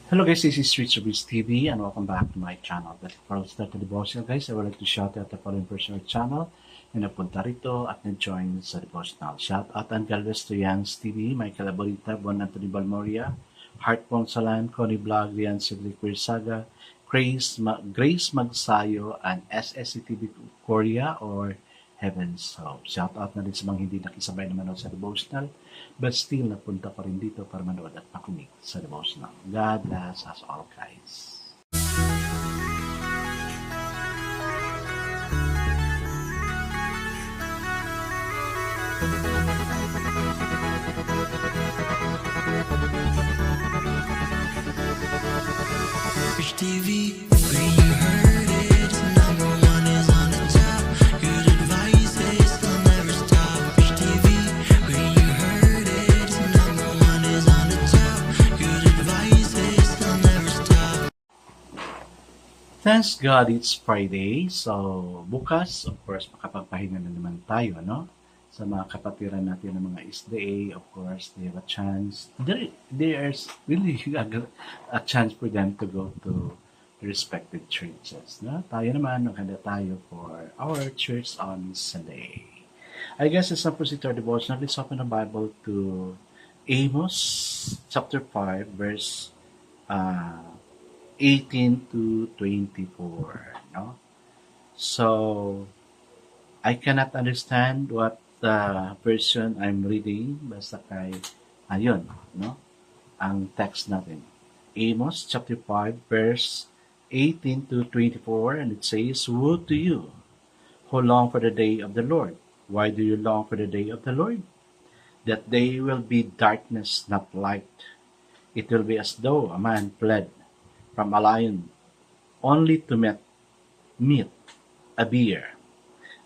Hello guys, this is Richard Breeze TV and welcome back to my channel. But before I start the devotional guys, I would like to shout out the following person of channel na napunta rito at na-join sa devotional. Shout out ang Galvez to Yans TV, Michael Aborita, Bon Anthony Balmoria, Heart Ponsalan, Connie Vlog, Rian Sidley Saga, Grace Magsayo, and SSCTV Korea or Heavens Hope. Shout out na rin sa mga hindi nakisabay na manood sa devotional but still napunta pa rin dito para manood at makinig sa devotional. God bless us all guys. Rich TV, where you heard it, number one is on the top. Good advice is they'll never stop. Rich TV, where you heard it, number one is on the top. Good advice is they'll never stop. Thanks God it's Friday. So, bukas, of course, makapagpahinga na naman tayo, no? Sa mga kapatiran natin ng mga SDA, of course, they have a chance. There's really a chance for them to go to respective churches. No? Tayo naman, naghanda tayo for our church on Sunday. I guess it's not proceed to our devotional. Let's open the Bible to Amos chapter 5, verse 18 to 24. No? So, I cannot understand what the version I'm reading. Basta kay, ayun, no? Ang text natin. Amos chapter 5, verse 18 to 24, and it says, Woe to you, who long for the day of the Lord. Why do you long for the day of the Lord? That day will be darkness, not light. It will be as though a man fled from a lion only to meet a bear,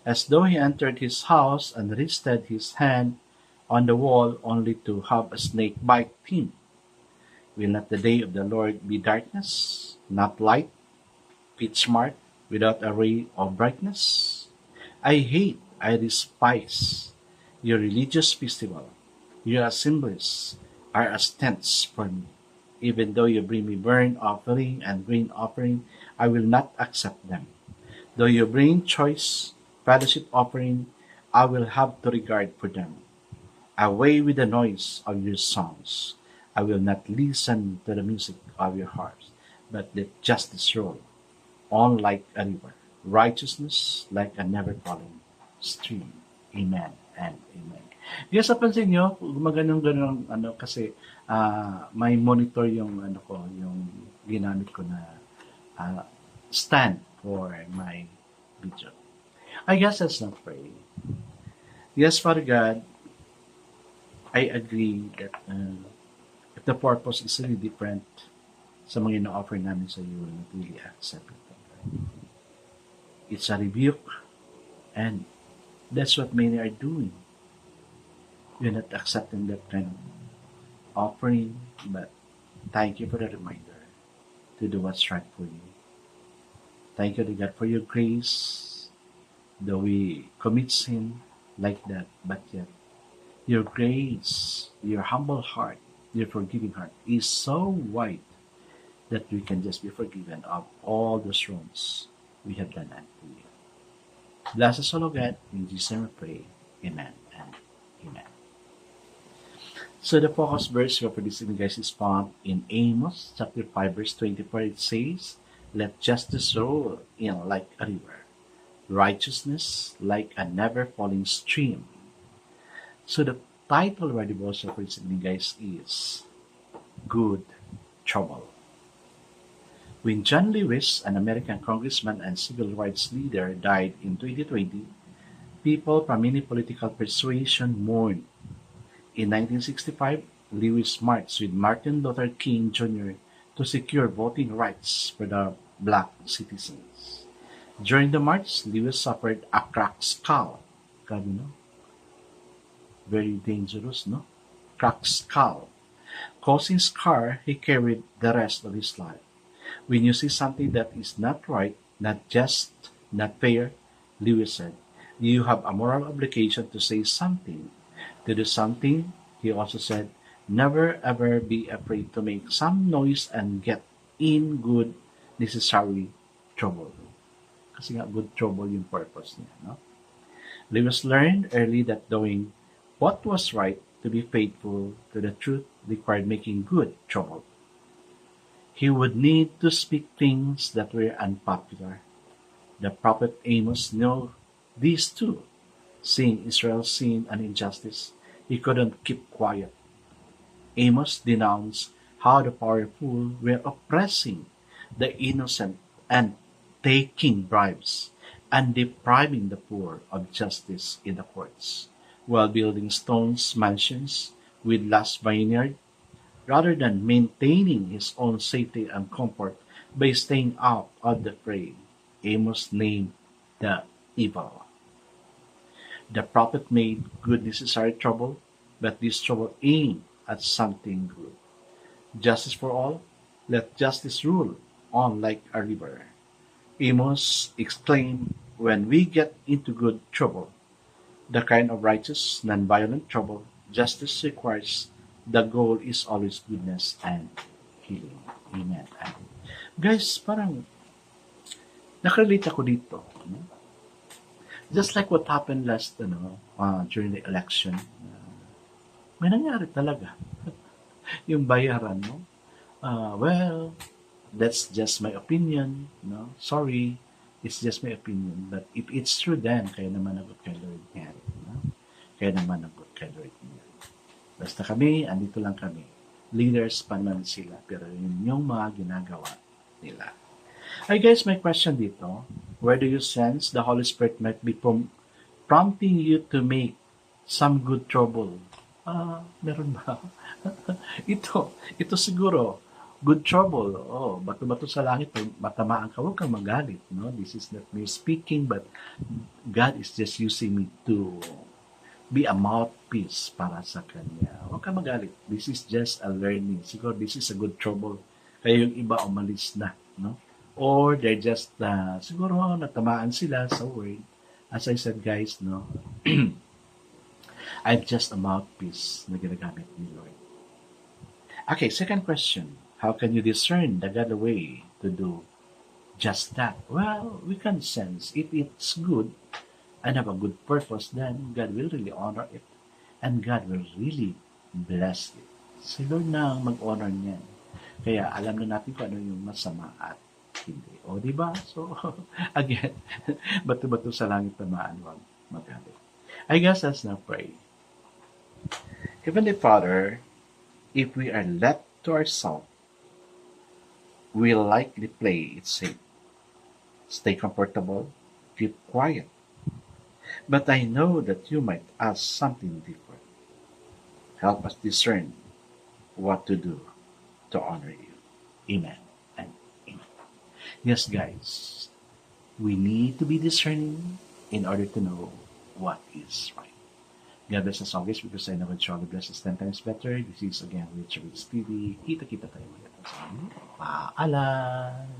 as though he entered his house and rested his hand on the wall only to have a snake bite him. Will not the day of the Lord be darkness, not light, pitch dark, without a ray of brightness? I despise your religious festival. Your assemblies are as tents for me. Even though you bring me burnt offering and grain offering, I will not accept them. Though you bring choice fellowship offering, I will have to regard for them. Away with the noise of your songs. I will not listen to the music of your harps, but let justice roll on like a river, righteousness like a never-falling stream. Amen and amen. Yes, napansin nyo, gumaganong-ganong kasi may monitor yung yung ginamit ko na stand for my video. I guess let's not pray. Yes, Father God, I agree that if the purpose is really different sa mga ina-offer namin sa iyo, not really accept it. It's a rebuke, and that's what many are doing. You're not accepting that kind of offering, but thank you for the reminder to do what's right for you. Thank you, God, for your grace, though we commit sin like that, but yet your grace, your humble heart, your forgiving heart is so wide that we can just be forgiven of all the wrongs we have done unto you. Bless us, O God, in Jesus' name we pray. Amen and amen. So the focus verse for this evening, guys, is found in Amos chapter 5, verse 24. It says, Let justice roll in like a river, righteousness like a never-falling stream. So the title of our devotion for this evening, guys, is Good Trouble. When John Lewis, an American congressman and civil rights leader, died in 2020, people from many political persuasion mourned. In 1965, Lewis marched with Martin Luther King Jr. to secure voting rights for the black citizens. During the march, Lewis suffered a cracked skull. God, very dangerous, no? Cracked skull. Causing scar he carried the rest of his life. When you see something that is not right, not just, not fair, Lewis said, you have a moral obligation to say something. To do something, he also said, Never ever be afraid to make some noise and get in good, necessary trouble. Kasi nga, good trouble yung purpose niya. No? Lewis learned early that doing what was right to be faithful to the truth required making good trouble. He would need to speak things that were unpopular. The prophet Amos knew these too. Seeing Israel's sin and injustice, he couldn't keep quiet. Amos denounced how the powerful were oppressing the innocent and taking bribes and depriving the poor of justice in the courts, while building stones mansions with lush vineyard, rather than maintaining his own safety and comfort by staying out of the fray. Amos named the evil. The prophet made good necessary trouble, but this trouble aimed at something good. Justice for all, let justice rule on like a river. Amos exclaimed, when we get into good trouble, the kind of righteous, non-violent trouble, justice requires, the goal is always goodness and healing. Amen. Guys, parang nakarelate ako dito. No? Just like what happened during the election, may nangyari talaga. Yung bayaran mo. Well, that's just my opinion. No? Sorry, it's just my opinion. But if it's true then, kaya naman nagot kay Lord yan. No? Kaya naman nagot kay Lord yan. Basta kami, andito lang kami. Leaders pa naman sila, pero yun yung mga ginagawa nila. Hi guys, my question dito. Where do you sense the Holy Spirit might be prompting you to make some good trouble? Meron ba? ito siguro, good trouble. Oh, bato-bato sa langit, matamaan ka, huwag kang magalit. No? This is not me speaking, but God is just using me to be a mouthpiece para sa Kanya. Huwag kang magalit. This is just a learning. Siguro, this is a good trouble. Kaya yung iba umalis na. No? Or they're just, siguro natamaan sila sa word. As I said guys, no, I'm just a mouthpiece na ginagamit ni Lord. Okay, second question. How can you discern the God way to do just that? Well, we can sense if it's good and have a good purpose, then God will really honor it. And God will really bless it. Si Lord na mag-honor niyan. Kaya alam na natin kung ano yung masama at hindi. O, diba? So, again, bato-bato sa langit tamaan, wag magalit. I guess let's now pray. Heavenly Father, if we are left to ourselves, we'll likely play it safe. Stay comfortable, keep quiet. But I know that you might ask something different. Help us discern what to do to honor you. Amen and amen. Yes, guys, we need to be discerning in order to know what is right. God bless us always because I know God surely bless us 10 times better. This is again Richard TV. Kita-kita tayo ulit. Paalam!